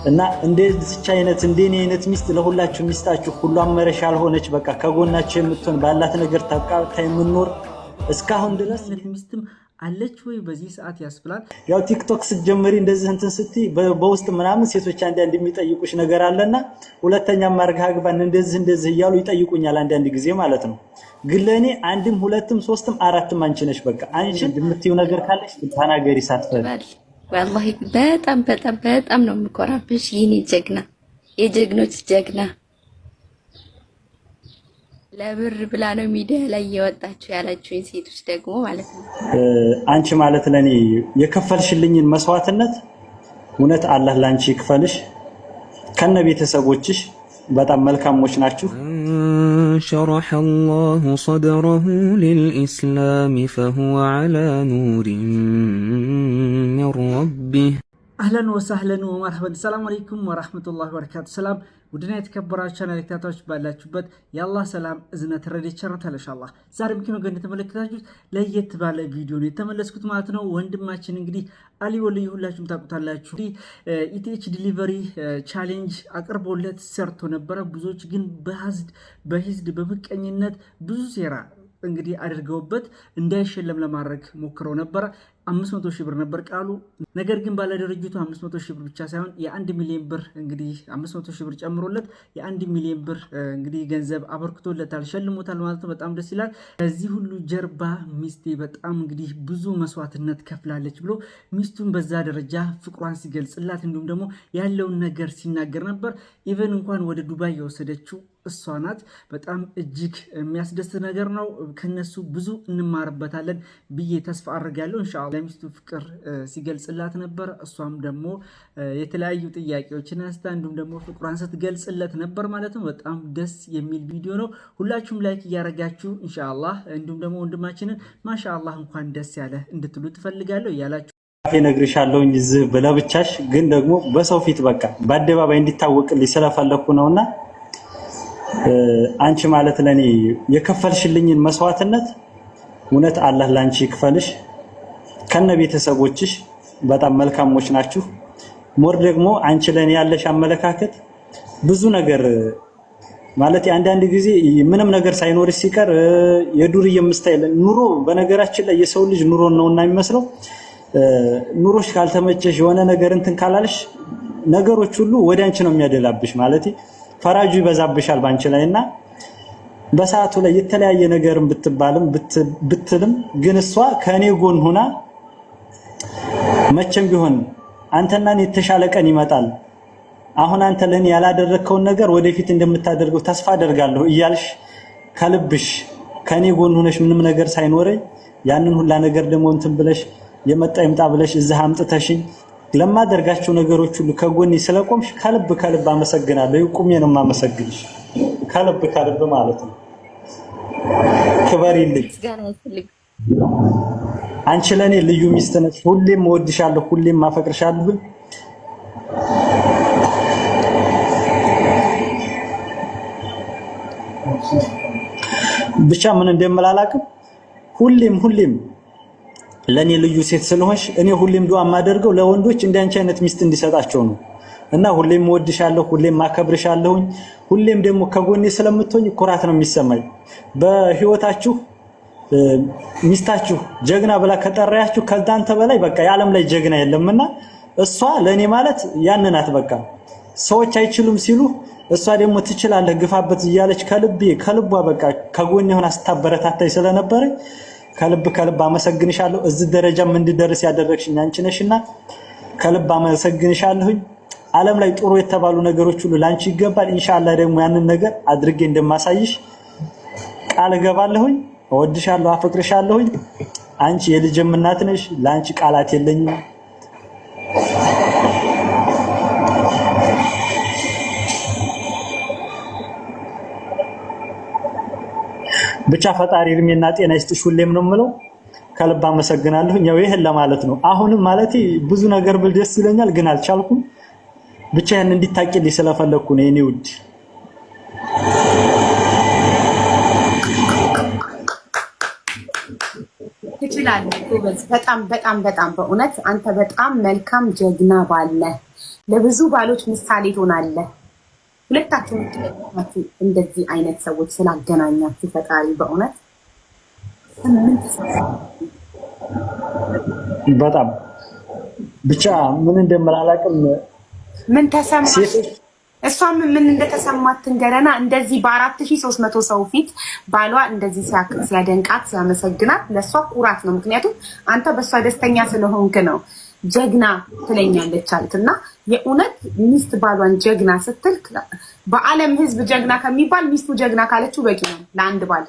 እና እንደዚች አይነት እንደኔ አይነት ሚስት ለሁላችሁ ሚስታችሁ ሁሉ አመረሽ ያልሆነች በቃ ከጎናችሁ የምትሆን ባላት ነገር ተቃውታ የምንኖር እስካሁን ድረስ ሚስትም አለች ወይ በዚህ ሰዓት ያስብላል። ያው ቲክቶክ ስትጀምሪ እንደዚህ እንትን ስትይ በውስጥ ምናምን ሴቶች አንዳንድ የሚጠይቁሽ ነገር አለና ሁለተኛ ማርጋ አግባን እንደዚህ እያሉ ይጠይቁኛል አንዳንድ ጊዜ ማለት ነው። ግን ለኔ አንድም ሁለትም ሶስትም አራትም አንቺ ነሽ። በቃ አንቺ የምትይው ነገር ካለሽ ተናገሪ ሳትፈሪ። والله በጣም ነው የምኮራብሽ የኔ ጀግና፣ የጀግኖች ጀግና። ለብር ብላ ነው ሚዲያ ላይ የወጣችሁ ያላችሁኝ ሴቶች ደግሞ ማለት ነው። አንቺ ማለት ለኔ የከፈልሽልኝን መስዋዕትነት እውነት አላህ ላንቺ ይክፈልሽ። ከነ ቤተሰቦችሽ በጣም መልካሞች ናችሁ። شرح الله صدره للإسلام فهو على نور من ربه አህለን ወሰህለን ወመርሐበን። ሰላም አለይኩም ወራህመቱላሂ ወበረካቱ። ሰላም ውድና የተከበራችሁ ቻናል ተከታታዮች ባላችሁበት የአላህ ሰላም እዝነት ረድኤት ቸርነት ኢንሻአላህ ዛሬም ከነገ እንደተመለከታችሁት ለየት ባለ ቪዲዮ ነው የተመለስኩት ማለት ነው። ወንድማችን እንግዲህ አሊ ወልይ ሁላችሁም ታውቁታላችሁ። ኢቲኤች ዲሊቨሪ ቻሌንጅ አቅርቦለት ሰርቶ ነበረ። ብዙዎች ግን በሂዝድ በምቀኝነት ብዙ ሴራ እንግዲህ አድርገውበት እንዳይሸለም ለማድረግ ሞክረው ነበር። 500 ሺህ ብር ነበር ቃሉ። ነገር ግን ባለድርጅቱ 500 ሺህ ብር ብቻ ሳይሆን የ1 ሚሊዮን ብር እንግዲህ 500 ሺህ ብር ጨምሮለት የ1 ሚሊዮን ብር እንግዲህ ገንዘብ አበርክቶለታል፣ ሸልሞታል ማለት ነው። በጣም ደስ ይላል። ከዚህ ሁሉ ጀርባ ሚስቴ በጣም እንግዲህ ብዙ መስዋዕትነት ከፍላለች ብሎ ሚስቱን በዛ ደረጃ ፍቅሯን ሲገልጽላት እንዲሁም ደግሞ ያለውን ነገር ሲናገር ነበር። ኢቨን እንኳን ወደ ዱባይ የወሰደችው እሷ ናት። በጣም እጅግ የሚያስደስት ነገር ነው። ከነሱ ብዙ እንማርበታለን ብዬ ተስፋ አድርጋለሁ ኢንሻአላህ። ለሚስቱ ፍቅር ሲገልጽላት ነበር። እሷም ደግሞ የተለያዩ ጥያቄዎችን አንስታ እንዲሁም ደግሞ ፍቅሯን ስትገልጽለት ነበር ማለት ነው። በጣም ደስ የሚል ቪዲዮ ነው። ሁላችሁም ላይክ እያደረጋችሁ ኢንሻአላህ እንዲሁም ደግሞ ወንድማችንን ማሻአላህ እንኳን ደስ ያለ እንድትሉ ትፈልጋለሁ እያላችሁ እነግርሻለሁኝ እዚህ ብለብቻሽ ግን ደግሞ በሰው ፊት በቃ በአደባባይ እንዲታወቅልኝ ስለፈለኩ ነውና አንቺ ማለት ለኔ የከፈልሽልኝን መስዋዕትነት እውነት አላህ ላንቺ ይክፈልሽ። ከነ ቤተሰቦችሽ በጣም መልካሞች ናችሁ። ሞር ደግሞ አንቺ ለኔ ያለሽ አመለካከት ብዙ ነገር ማለት አንዳንድ ጊዜ ምንም ነገር ሳይኖርሽ ሲቀር የዱርዬ ምስታይል ኑሮ በነገራችን ላይ የሰው ልጅ ኑሮ ነውና የሚመስለው ኑሮሽ ካልተመቸሽ የሆነ ነገር እንትን ካላልሽ ነገሮች ሁሉ ወደ አንቺ ነው የሚያደላብሽ ማለት ፈራጁ ይበዛብሻል ባንቺ ላይና በሰዓቱ ላይ የተለያየ ነገርን ብትልም ግን እሷ ከኔ ጎን ሆና መቼም ቢሆን አንተና እኔ የተሻለ ቀን ይመጣል፣ አሁን አንተ ለኔ ያላደረከውን ነገር ወደፊት እንደምታደርገው ተስፋ አደርጋለሁ እያልሽ ከልብሽ ከኔ ጎን ሆነሽ ምንም ነገር ሳይኖረኝ ያንን ሁላ ነገር ደግሞ እንትን ብለሽ የመጣ ይምጣ ብለሽ እዚህ አምጥተሽኝ ለማደርጋቸው ነገሮች ሁሉ ከጎኔ ስለቆምሽ ከልብ አመሰግናለሁ። ቁሜ ነው የማመሰግንሽ ከልብ ማለት ነው። ክበሪልኝ። አንቺ ለኔ ልዩ ሚስት ነሽ። ሁሌም እወድሻለሁ፣ ሁሌም ማፈቅርሻለሁ። ብቻ ምን እንደምላላቅም ሁሌም ለኔ ልዩ ሴት ስለሆንሽ እኔ ሁሌም ዱዓ ማደርገው ለወንዶች እንዳንቺ አይነት ሚስት እንዲሰጣቸው ነው እና ሁሌም እወድሻለሁ፣ ሁሌም ማከብርሻለሁ። ሁሌም ደግሞ ከጎኔ ስለምትሆኝ ኩራት ነው የሚሰማኝ። በህይወታችሁ ሚስታችሁ ጀግና ብላ ከጠራያችሁ ከዛንተ በላይ በቃ የዓለም ላይ ጀግና የለምና እሷ ለኔ ማለት ያንናት። በቃ ሰዎች አይችሉም ሲሉ እሷ ደግሞ ትችላለህ ግፋበት እያለች ከልቧ በቃ ከጎኔ ሆና ስታበረታታኝ ስለነበረ ከልብ አመሰግንሻለሁ። እዚህ ደረጃም እንድደርስ ያደረግሽኝ አንቺ ነሽና ከልብ አመሰግንሻለሁኝ። ዓለም ላይ ጥሩ የተባሉ ነገሮች ሁሉ ላንቺ ይገባል። ኢንሻአላህ ደግሞ ያንን ነገር አድርጌ እንደማሳይሽ ቃል እገባለሁኝ። እወድሻለሁ፣ አፈቅርሻለሁኝ። አንቺ የልጅም እናት ነሽ። ላንቺ ቃላት የለኝም። ብቻ ፈጣሪ እድሜና ጤና ይስጥሽ ሁሌም ነው የምለው። ከልብ አመሰግናለሁ። ያው ይሄን ለማለት ነው። አሁንም ማለት ብዙ ነገር ብል ደስ ይለኛል ግን አልቻልኩም። ብቻ ያን እንዲታቂልኝ ስለፈለኩ ነው የኔ ውድ። ትችላለህ ጎበዝ። በጣም በእውነት አንተ በጣም መልካም ጀግና ባለ ለብዙ ባሎች ምሳሌ ትሆናለህ። ሁለታችሁ እንደዚህ አይነት ሰዎች ስላገናኛችሁ ፈጣሪ በእውነት በጣም ብቻ ምን እንደምላላቅም ምን ተሰማሽ? እሷም ምን እንደተሰማት ትንገረና። እንደዚህ በ4300 ሰው ፊት ባሏ እንደዚህ ሲያደንቃት ሲያመሰግናት ለእሷ ኩራት ነው። ምክንያቱም አንተ በእሷ ደስተኛ ስለሆንክ ነው። ጀግና ትለኛለች አልክ እና የእውነት ሚስት ባሏን ጀግና ስትል በዓለም ሕዝብ ጀግና ከሚባል ሚስቱ ጀግና ካለችው በቂ ነው ለአንድ ባል።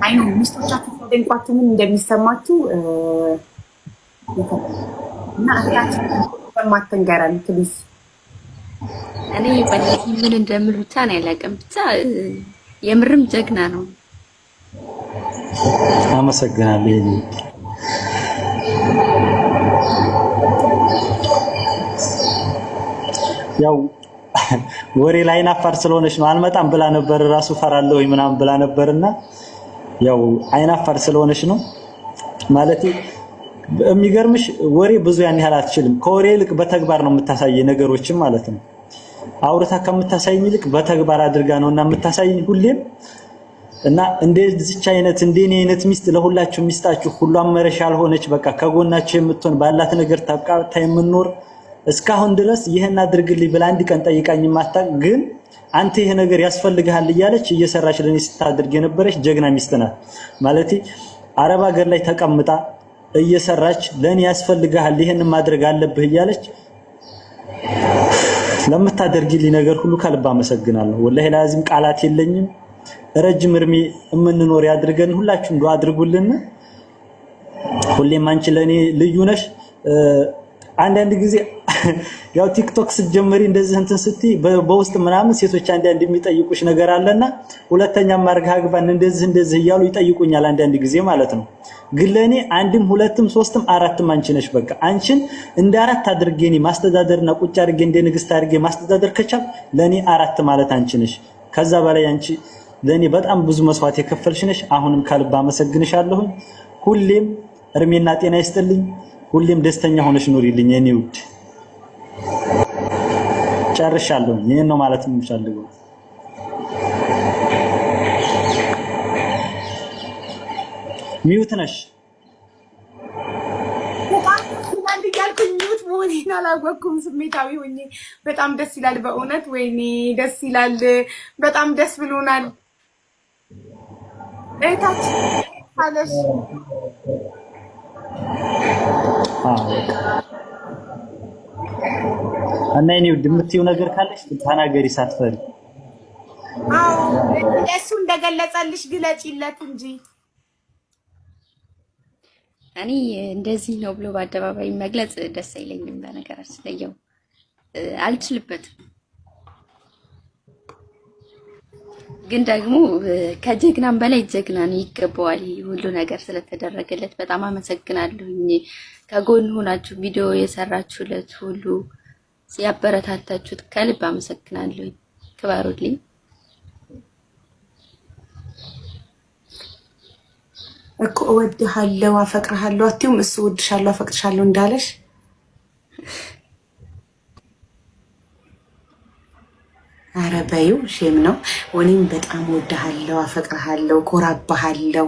አይ ነው ሚስቶቻችሁ ሲያደንቋችሁ ምን እንደሚሰማችሁ እና እህታችን ማትንገረን ፕሊዝ። እኔ በለዚህ ምን እንደምል ብቻ ነው ያላቀም። ብቻ የምርም ጀግና ነው። አመሰግናለሁ። ያው ወሬ ላይ ናፋር ስለሆነች ነው አልመጣም ብላ ነበር። ራሱ ፈራለሁ ምናምን ብላ ነበርና ያው አይናፋር ስለሆነች ነው ማለት። የሚገርምሽ ወሬ ብዙ ያን ያህል አትችልም። ከወሬ ይልቅ በተግባር ነው የምታሳይ ነገሮችን ማለት ነው። አውርታ ከምታሳይኝ ይልቅ በተግባር አድርጋ ነውና የምታሳይኝ ሁሌም። እና እንደዚች አይነት እንደኔ አይነት ሚስት ለሁላችሁ ሚስታችሁ ሁሉ አመረሽ ያልሆነች በቃ ከጎናችሁ የምትሆን ባላት ነገር ታቃርታ የምንኖር እስካሁን ድረስ ይሄን አድርግልኝ ብላ አንድ ቀን ጠይቃኝ ማታቅ ግን አንተ ይሄ ነገር ያስፈልግሃል እያለች እየሰራች ለኔ ስታደርግ የነበረች ጀግና ሚስት ናት። ማለት አረብ ሀገር ላይ ተቀምጣ እየሰራች ለኔ ያስፈልግሃል ይሄን ማድረግ አለብህ እያለች ለምታደርግልኝ ነገር ሁሉ ከልብ አመሰግናለሁ። ወላሂ ላዚም ቃላት የለኝም። ረጅም እርሜ የምንኖር ያድርገን። ሁላችሁም ዱአ አድርጉልን። ሁሌም አንቺ ለኔ ልዩ ነሽ። አንዳንድ ጊዜ ያው ቲክቶክ ስትጀምሪ እንደዚህ እንትን ስትይ በውስጥ ምናምን ሴቶች አንዳንድ የሚጠይቁሽ ነገር አለና ሁለተኛ ማርጋ አግባን እንደዚህ እያሉ ይጠይቁኛል አንዳንድ ጊዜ ማለት ነው። ግን ለኔ አንድም ሁለትም ሶስትም አራትም አንቺ ነሽ። በቃ አንቺን እንደ አራት አድርጌኒ ማስተዳደርና ቁጭ አድርጌ እንደ ንግስት አድርጌ ማስተዳደር ከቻል ለኔ አራት ማለት አንቺ ነሽ። ከዛ በላይ አንቺ ለኔ በጣም ብዙ መስዋዕት የከፈልሽ ነሽ። አሁንም ከልብ አመሰግንሻለሁ። ሁሌም እርሜና ጤና ይስጥልኝ። ሁሌም ደስተኛ ሆነሽ ኑሪልኝ የኔ ውድ። ጨርሻለሁ። ይሄን ነው ማለት የምፈልገው። ሚውት ነሽ። አንድ ያልኩኝ ሚውት መሆኔን አላወኩም። ስሜታዊ ሆኜ በጣም ደስ ይላል በእውነት። ወይኔ ደስ ይላል። በጣም ደስ ብሎናል። እህታችን አለሽ እና እኔ የምትይው ነገር ካለሽ ተናገሪ ሳትፈሪ። አዎ እሱ እንደገለጸልሽ ግለጪለት እንጂ እኔ እንደዚህ ነው ብሎ በአደባባይ መግለጽ ደስ አይለኝም። በነገራችን ላይ ያው አልችልበትም። ግን ደግሞ ከጀግናም በላይ ጀግና ነው፣ ይገባዋል ሁሉ ነገር ስለተደረገለት። በጣም አመሰግናለሁኝ። ከጎን ሆናችሁ ቪዲዮ የሰራችሁለት ሁሉ ሲያበረታታችሁት ከልብ አመሰግናለሁኝ። ክባሩልኝ። እኮ እወድሃለሁ አፈቅርሃለሁ አትይውም? እሱ እወድሻለሁ አፈቅርሻለሁ እንዳለሽ ኧረ በይው። ሼም ነው። እኔም በጣም እወድሃለሁ አፈቅርሃለሁ ኮራባሃለሁ።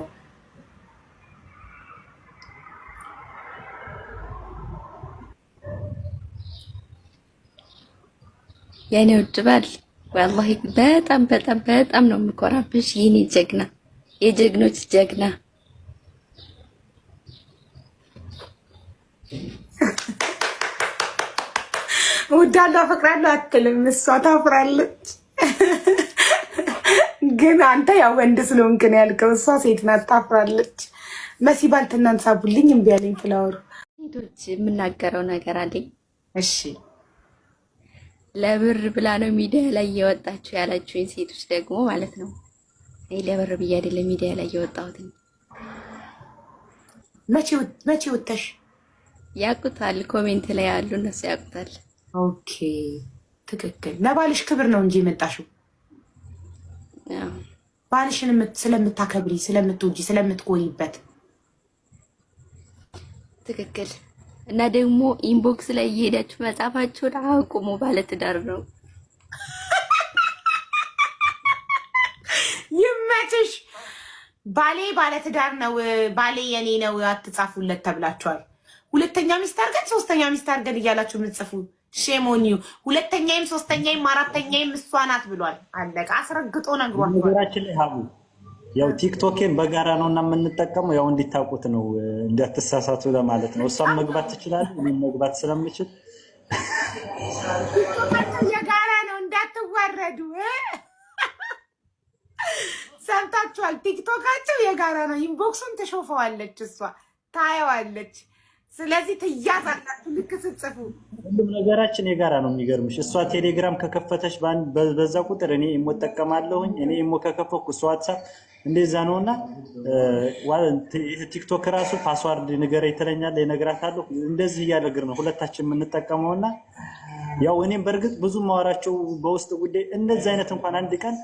የኔ ውድ ባል ወላሂ በጣም በጣም በጣም ነው የምኮራብሽ። የኔ ጀግና፣ የጀግኖች ጀግና። እወዳለሁ አፈቅራለሁ አትልም እሷ ታፍራለች። ግን አንተ ያው ወንድ ስለሆንክ ነው ያልከው። እሷ ሴት ናት ታፍራለች። መሲ ባልትናን ሳቡልኝ እምቢ አለኝ ፍላወሩ። ሴቶች የምናገረው ነገር አለኝ። እሺ ለብር ብላ ነው ሚዲያ ላይ የወጣችሁ ያላችሁኝ ሴቶች ደግሞ ማለት ነው። እኔ ለብር ብዬ አይደለም ሚዲያ ላይ የወጣሁት። መቼ ወጣሽ? ያቁታል፣ ኮሜንት ላይ ያሉ እነሱ ያቁታል። ኦኬ ትክክል። ለባልሽ ክብር ነው እንጂ የመጣሽው ባልሽን ስለምታከብሪ፣ ስለምትወጂ፣ ስለምትቆይበት። ትክክል። እና ደግሞ ኢንቦክስ ላይ እየሄዳችሁ መጻፋችሁን አቁሙ። ባለትዳር ነው። ይመችሽ። ባለትዳር ነው፣ ባሌ የኔ ነው አትጻፉለት ተብላችኋል። ሁለተኛ ሚስት አድርገን ሶስተኛ ሚስት አድርገን እያላችሁ የምትጽፉ ሼሞኒው ሁለተኛይም ሶስተኛይም አራተኛይም እሷ ናት ብሏል። አለቃ አስረግጦ ነግሯል። ነገራችን ላይ ሀቡ ያው ቲክቶኬን በጋራ ነውና የምንጠቀመው ያው እንዲታቁት ነው እንዳትሳሳቱ ለማለት ነው። እሷም መግባት ትችላለች እኔም መግባት ስለምችል የጋራ ነው እንዳትዋረዱ። ሰምታችኋል? ቲክቶካቸው የጋራ ነው። ኢንቦክሱን ትሾፈዋለች እሷ ታየዋለች። ስለዚህ ትያዛላችሁ ልክ ስትጽፉ። ሁሉም ነገራችን የጋራ ነው። የሚገርምሽ እሷ ቴሌግራም ከከፈተች በዛ ቁጥር እኔ ኢሞ እጠቀማለሁኝ። እኔ ኢሞ ከከፈትኩ እሷ ዋትስአፕ እንደዛ ነውና ቲክቶክ ራሱ ፓስዋርድ ንገረኝ ትለኛለች፣ እነግራታለሁ። እንደዚህ እያደረግን ነው ሁለታችን የምንጠቀመውና ያው እኔም በእርግጥ ብዙ ማወራቸው በውስጥ ጉዳይ እንደዚህ አይነት እንኳን አንድ ቀን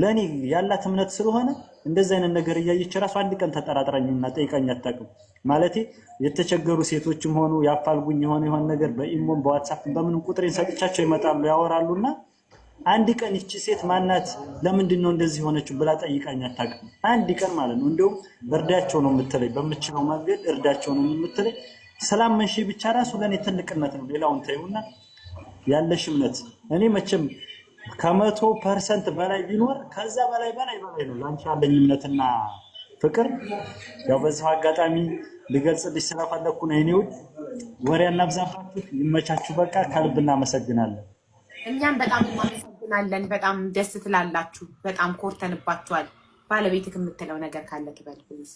ለኔ ያላት እምነት ስለሆነ እንደዚህ አይነት ነገር እያየች ራሱ አንድ ቀን ተጠራጥራኝና ጠይቃኝ አታውቅም። ማለቴ የተቸገሩ ሴቶችም ሆኑ ያፋልጉኝ የሆነ ነገር በኢሞም በዋትስአፕ በምንም ቁጥሬን ሰጥቻቸው ይመጣሉ ያወራሉና አንድ ቀን እቺ ሴት ማናት ለምንድን ነው እንደዚህ ሆነችው ብላ ጠይቃኝ አታውቅም። አንድ ቀን ማለት ነው። እንደውም እርዳቸው ነው የምትለኝ፣ በምችለው መንገድ እርዳቸው ነው የምትለኝ። ስላመንሽ ብቻ ራሱ ለኔ ትልቅነት ነው። ሌላውን ተይውና ያለሽ እምነት እኔ መቼም ከ100% በላይ ቢኖር ከዛ በላይ ነው ላንቺ ያለኝ እምነትና ፍቅር። ያው በዚህ አጋጣሚ ልገልጽልሽ ስለፈለኩ ነው። እኔው ወሬ እናብዛባችሁ። ይመቻችሁ። በቃ ከልብ እናመሰግናለን። እኛም በጣም እናመሰግናለን። በጣም ደስ ትላላችሁ። በጣም ኮርተንባችኋል። ባለቤትህ የምትለው ነገር ካለ ትበል ፕሊዝ።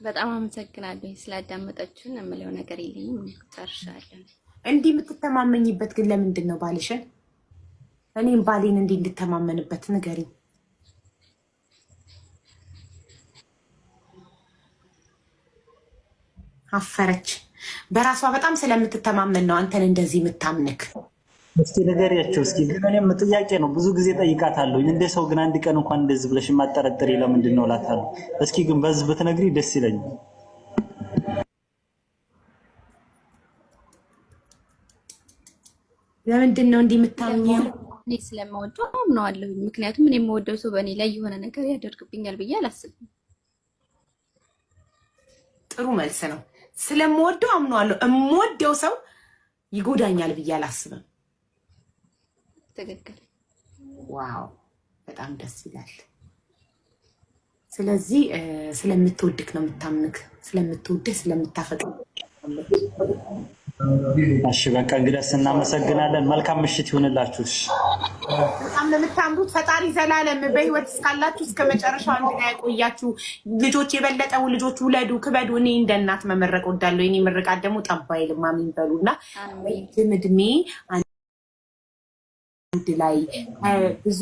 በጣም አመሰግናለሁ ስላዳመጣችሁን። የምለው ነገር የለኝም። ጨርሻለሁ። እንዲህ የምትተማመኝበት ግን ለምንድን ነው ባልሽን? እኔም ባሌን እንዲህ እንድተማመንበት ንገሪኝ። አፈረች። በራሷ በጣም ስለምትተማመን ነው አንተን እንደዚህ የምታምንክ። እስኪ ንገሪያቸው እስኪ። ግን እኔም ጥያቄ ነው ብዙ ጊዜ ጠይቃታለሁ። እንደ ሰው ግን አንድ ቀን እንኳን እንደዚህ ብለሽ የማጠረጥሪ ለምንድን ነው እላታለሁ። እስኪ ግን በዚህ ብትነግሪ ደስ ይለኛል። ለምንድን ነው እንዲህ የምታምኚው? እኔ ስለምወደው አምነዋለሁ። ምክንያቱም እኔ የምወደው ሰው በእኔ ላይ የሆነ ነገር ያደርግብኛል ብዬ አላስብም። ጥሩ መልስ ነው። ስለምወደው አምነዋለሁ። የምወደው ሰው ይጎዳኛል ብዬ አላስብም። ትክክል። ዋው በጣም ደስ ይላል። ስለዚህ ስለምትወድክ ነው የምታምንክ፣ ስለምትወድህ ስለምታፈቅር። እሺ በቃ እንግዲህ እናመሰግናለን። መልካም ምሽት ይሁንላችሁ። በጣም ለምታምሩት ፈጣሪ ዘላለም በህይወት እስካላችሁ እስከ መጨረሻው አንድ ላይ ያቆያችሁ። ልጆች የበለጠው ልጆች ውለዱ፣ ክበዱ። እኔ እንደ እናት መመረቅ ወዳለሁ። የኔ ምርቃት ደግሞ ጠባይ ልማሚን በሉና እድሜ አንድ ላይ ብዙ